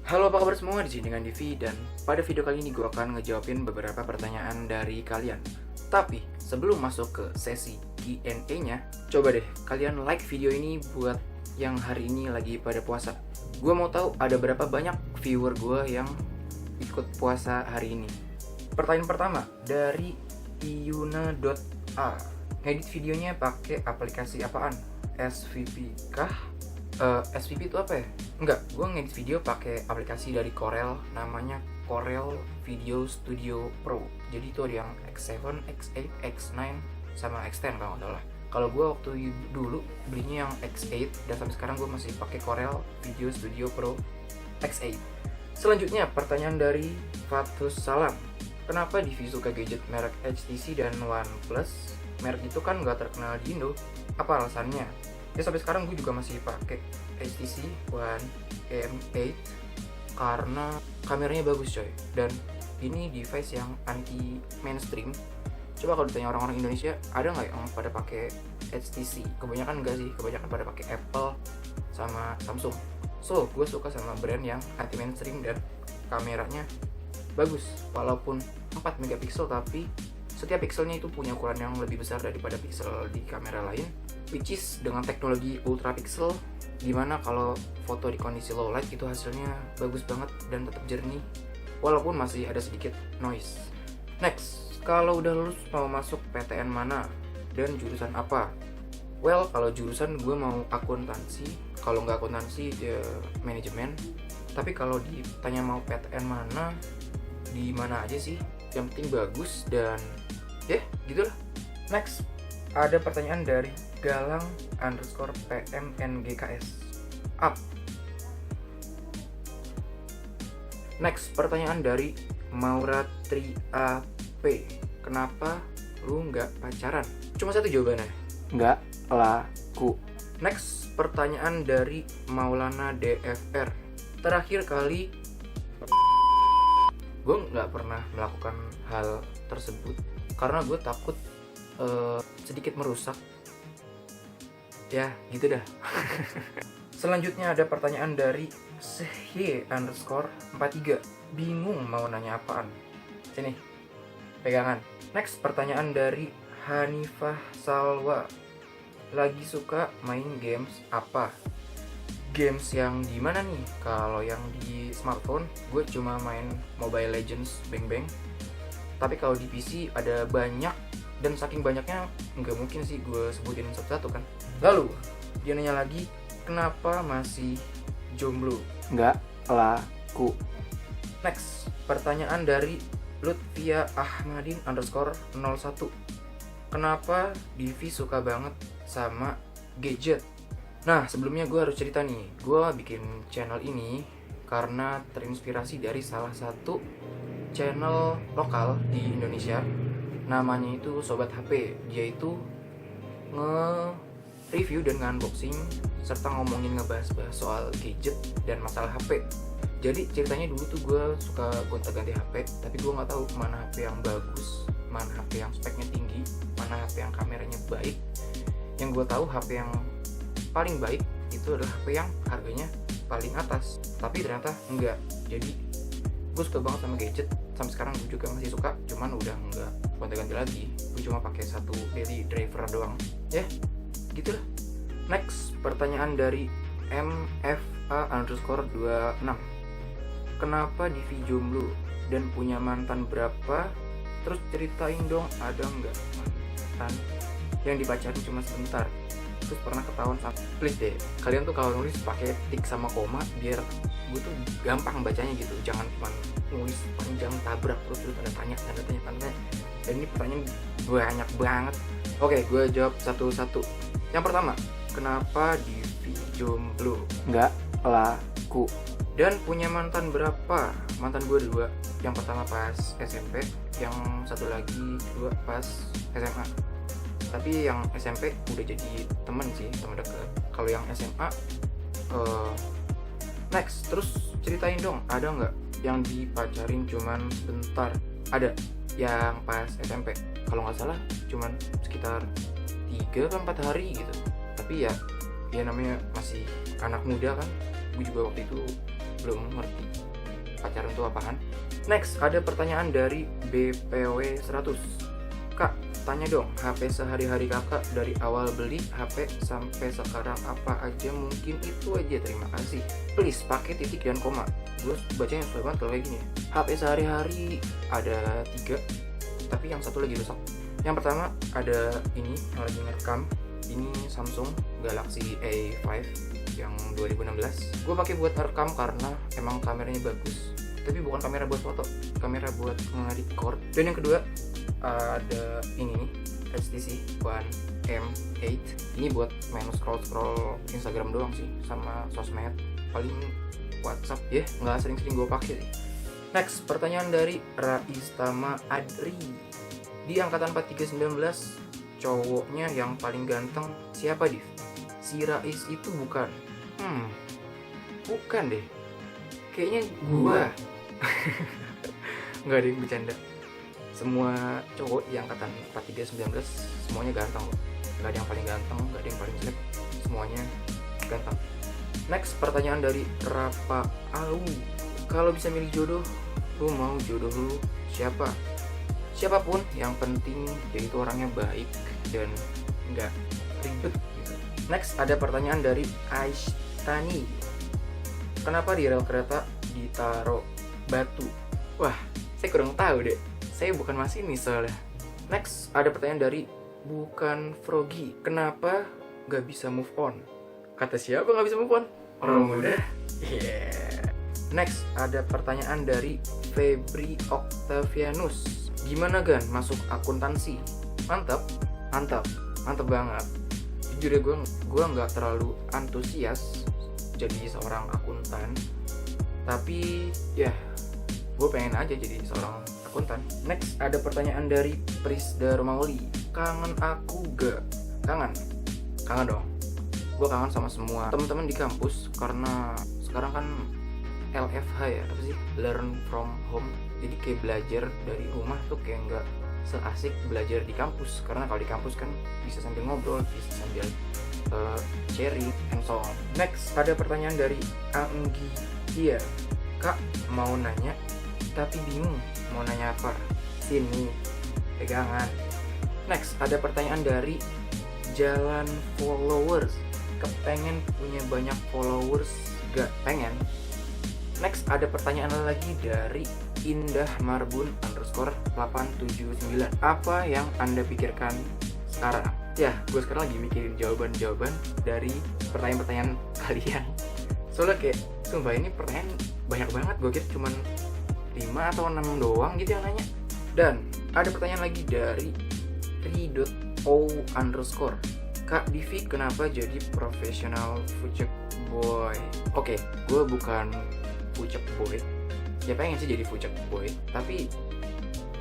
Halo, apa kabar semua? Di sini dengan Divi, dan pada video kali ini gue akan ngejawabin beberapa pertanyaan dari kalian. Tapi sebelum masuk ke sesi Q&A-nya, coba deh kalian like video ini buat yang hari ini lagi pada puasa. Gue mau tahu ada berapa banyak viewer gue yang ikut puasa hari ini. Pertanyaan pertama dari Iyuna.a. Ngedit videonya pakai aplikasi apaan? SVP kah? SVP itu apa ya? Enggak, gue ngedit video pakai aplikasi dari Corel, namanya Corel Video Studio Pro. Jadi itu ada yang X7, X8, X9, sama X10 kalau nggak salah. Kalau gue waktu dulu belinya yang X8, dan sampai sekarang gue masih pakai Corel Video Studio Pro X8. Selanjutnya pertanyaan dari Fatus Salam. Kenapa Divi suka gadget merek HTC dan OnePlus? Merek itu kan nggak terkenal di Indo. Apa alasannya? Ya sampai sekarang gue juga masih pakai HTC One M8 karena kameranya bagus coy, dan ini device yang anti mainstream. Coba kalau ditanya orang-orang Indonesia, ada nggak yang pada pakai HTC? Kebanyakan enggak sih, kebanyakan pada pakai Apple sama Samsung. So gue suka sama brand yang anti mainstream dan kameranya bagus, walaupun 4 megapiksel tapi setiap pixelnya itu punya ukuran yang lebih besar daripada pixel di kamera lain, which is dengan teknologi ultra pixel, dimana kalau foto di kondisi low light itu hasilnya bagus banget dan tetap jernih walaupun masih ada sedikit noise. Next, kalau udah lulus mau masuk PTN mana dan jurusan apa? Well, kalau jurusan gue mau akuntansi, kalau nggak akuntansi ya manajemen. Tapi kalau ditanya mau PTN mana, di mana aja sih, yang penting bagus dan ya gitulah. Next, ada pertanyaan dari Galang_PMNGKS. Up. Next, pertanyaan dari Maura Tri AP. Kenapa lu nggak pacaran? Cuma satu jawabannya, nggak laku. Next, pertanyaan dari Maulana DFR. Terakhir kali gue nggak pernah melakukan hal tersebut karena gue takut sedikit merusak. Ya gitu dah. Selanjutnya ada pertanyaan dari Shy_43. Bingung mau nanya apaan. Sini, pegangan. Next, pertanyaan dari Hanifah Salwa. Lagi suka main games apa? Games yang di mana nih? Kalau yang di smartphone, gue cuma main Mobile Legends Bang Bang. Tapi kalau di PC ada banyak, dan saking banyaknya nggak mungkin sih gue sebutin satu-satu kan. Lalu dia nanya lagi, kenapa masih jomblo? Nggak laku. Next, pertanyaan dari Lutfia Ahmadin _01. Kenapa Divi suka banget sama gadget? Nah, sebelumnya gue harus cerita nih, gue bikin channel ini karena terinspirasi dari salah satu channel lokal di Indonesia. Namanya itu Sobat HP. Dia itu nge-review dan nge-unboxing serta ngebahas soal gadget dan masalah HP. Jadi ceritanya dulu tuh gue suka gonta-ganti HP, tapi gue nggak tahu mana HP yang bagus, mana HP yang speknya tinggi, mana HP yang kameranya baik. Yang gue tahu HP yang paling baik itu adalah HP yang harganya paling atas. Tapi ternyata enggak. Jadi gue suka banget sama gadget. Sampai sekarang gue juga masih suka, cuman udah enggak gonta-ganti lagi. Gue cuma pakai satu daily driver doang. Ya, gitu lah. Next, pertanyaan dari MFA_26. Kenapa Divi jomblo dan punya mantan berapa? Terus ceritain dong, ada nggak mantan yang dipacarin cuma sebentar terus pernah ketahuan sama? Please deh, kalian tuh kalau nulis pakai tik sama koma biar gue tuh gampang bacanya gitu. Jangan cuma nulis panjang tabrak terus ada tanda tanya. Dan ini pertanyaan banyak banget. Oke, gue jawab satu-satu. Yang pertama, kenapa Divi jomblo? Nggak laku. Dan punya mantan berapa? Mantan gue 2. Yang pertama pas SMP, yang satu lagi kedua pas SMA. Tapi yang SMP udah jadi temen sih, temen deket. Kalau yang SMA next, terus ceritain dong, ada nggak yang dipacarin cuman sebentar? Ada, yang pas SMP kalau nggak salah cuman sekitar 3-4 hari gitu. Tapi ya namanya masih anak muda kan. Gue juga waktu itu belum ngerti pacaran itu apaan. Next, ada pertanyaan dari BPW100. Kak, tanya dong, HP sehari-hari kakak dari awal beli HP sampai sekarang apa aja? Mungkin itu aja, terima kasih. Please pakai titik dan koma. Gue bacanya susah banget kalau kayak gini ya. HP sehari-hari ada 3, tapi yang satu lagi rusak. Yang pertama ada ini yang lagi ngerekam. Ini Samsung Galaxy A5 yang 2016. Gue pakai buat rekam karena emang kameranya bagus. Tapi bukan kamera buat foto, kamera buat nge-record. Dan yang kedua ada ini nih, HTC One M8. Ini buat main scroll Instagram doang sih, sama sosmed, paling WhatsApp ya, nggak sering-sering gue pakai sih. Next, pertanyaan dari Raistama Adri. Di angkatan 4319, cowoknya yang paling ganteng siapa, Div? Si Rais itu bukan? Bukan deh, kayaknya gua. Nggak ada yang bercanda. Semua cowok yang angkatan 4319 semuanya ganteng loh. Nggak ada yang paling ganteng, nggak ada yang paling jelek, semuanya ganteng. Next, pertanyaan dari Rapa Au. Kalau bisa milih jodoh, lu mau jodoh lu siapa? Siapapun, yang penting dia itu orangnya baik dan nggak ribet gitu. Next, ada pertanyaan dari Aishtani. Kenapa di rel kereta ditaruh batu? Wah, saya kurang tahu deh. Saya bukan masinis soalnya. Next, ada pertanyaan dari Bukan Frogi. Kenapa gak bisa move on? Kata siapa gak bisa move on? Orang muda? Yeah. Next, ada pertanyaan dari Febri Octavianus. Gimana Gan masuk akuntansi? Mantap banget. Jujur ya, gue gak terlalu antusias jadi seorang akuntan. Tapi ya, gue pengen aja jadi seorang akuntan. Next, ada pertanyaan dari Prisda Romauli. Kangen aku gak? Kangen dong. Gue kangen sama semua teman-teman di kampus, karena sekarang kan LFH ya, apa sih? Learn from home. Jadi kayak belajar dari rumah tuh kayak nggak seasik belajar di kampus. Karena kalau di kampus kan bisa sambil ngobrol, bisa sambil sharing and so on. Next, ada pertanyaan dari Anggi. Iya, Kak mau nanya tapi bingung mau nanya apa. Sini, pegangan. Next, ada pertanyaan dari Jalan Followers. Kepengen punya banyak followers gak? Pengen. Next, ada pertanyaan lagi dari Indah Marbun _879. Apa yang Anda pikirkan sekarang? Ya, gue sekarang lagi mikirin jawaban-jawaban dari pertanyaan-pertanyaan kalian. Soalnya kayak, sumpah ini pertanyaan banyak banget. Gue kira cuma 5 atau 6 doang gitu yang nanya. Dan ada pertanyaan lagi dari ri.o_. Kak Divi kenapa jadi profesional fucek boy? Oke, gue bukan fucek boy. Ya pengen sih jadi fucek boy, tapi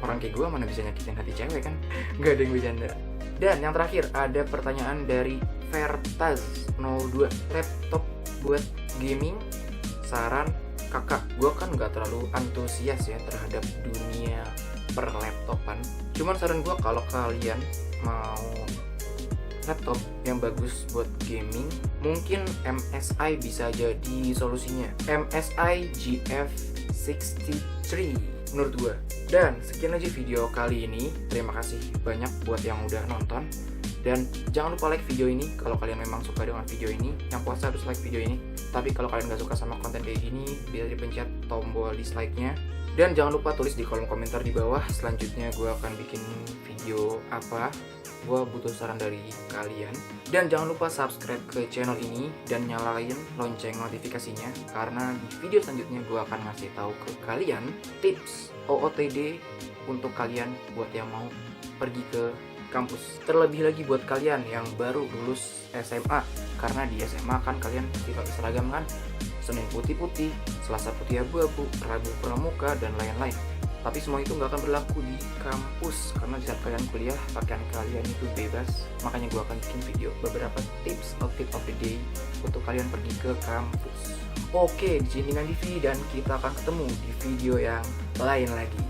orang kayak gue mana bisa nyakitin hati cewek kan? Gak ada yang bercanda. Dan yang terakhir ada pertanyaan dari Vertaz02. Laptop buat gaming, saran kakak. Gue kan gak terlalu antusias ya terhadap dunia perlaptopan. Cuman saran gue, kalau kalian mau laptop yang bagus buat gaming, mungkin MSI bisa jadi solusinya. MSI GF63 menurut gue. Dan sekian aja video kali ini. Terima kasih banyak buat yang udah nonton. Dan jangan lupa like video ini kalau kalian memang suka dengan video ini. Yang puasa harus like video ini. Tapi kalau kalian gak suka sama konten kayak gini, bisa dipencet tombol dislike-nya. Dan jangan lupa tulis di kolom komentar di bawah selanjutnya gue akan bikin video apa. Gue butuh saran dari kalian. Dan jangan lupa subscribe ke channel ini dan nyalain lonceng notifikasinya, karena di video selanjutnya gue akan ngasih tahu ke kalian tips OOTD untuk kalian buat yang mau pergi ke kampus. Terlebih lagi buat kalian yang baru lulus SMA, karena di SMA kan kalian tidak seragam kan, Senin putih-putih, Selasa putih abu-abu, Rabu pramuka, dan lain-lain. Tapi semua itu nggak akan berlaku di kampus, karena di saat kalian kuliah, pakaian kalian itu bebas. Makanya gue akan bikin video beberapa tips outfit of the day untuk kalian pergi ke kampus. Oke, di sini dengan Divi, dan kita akan ketemu di video yang lain lagi.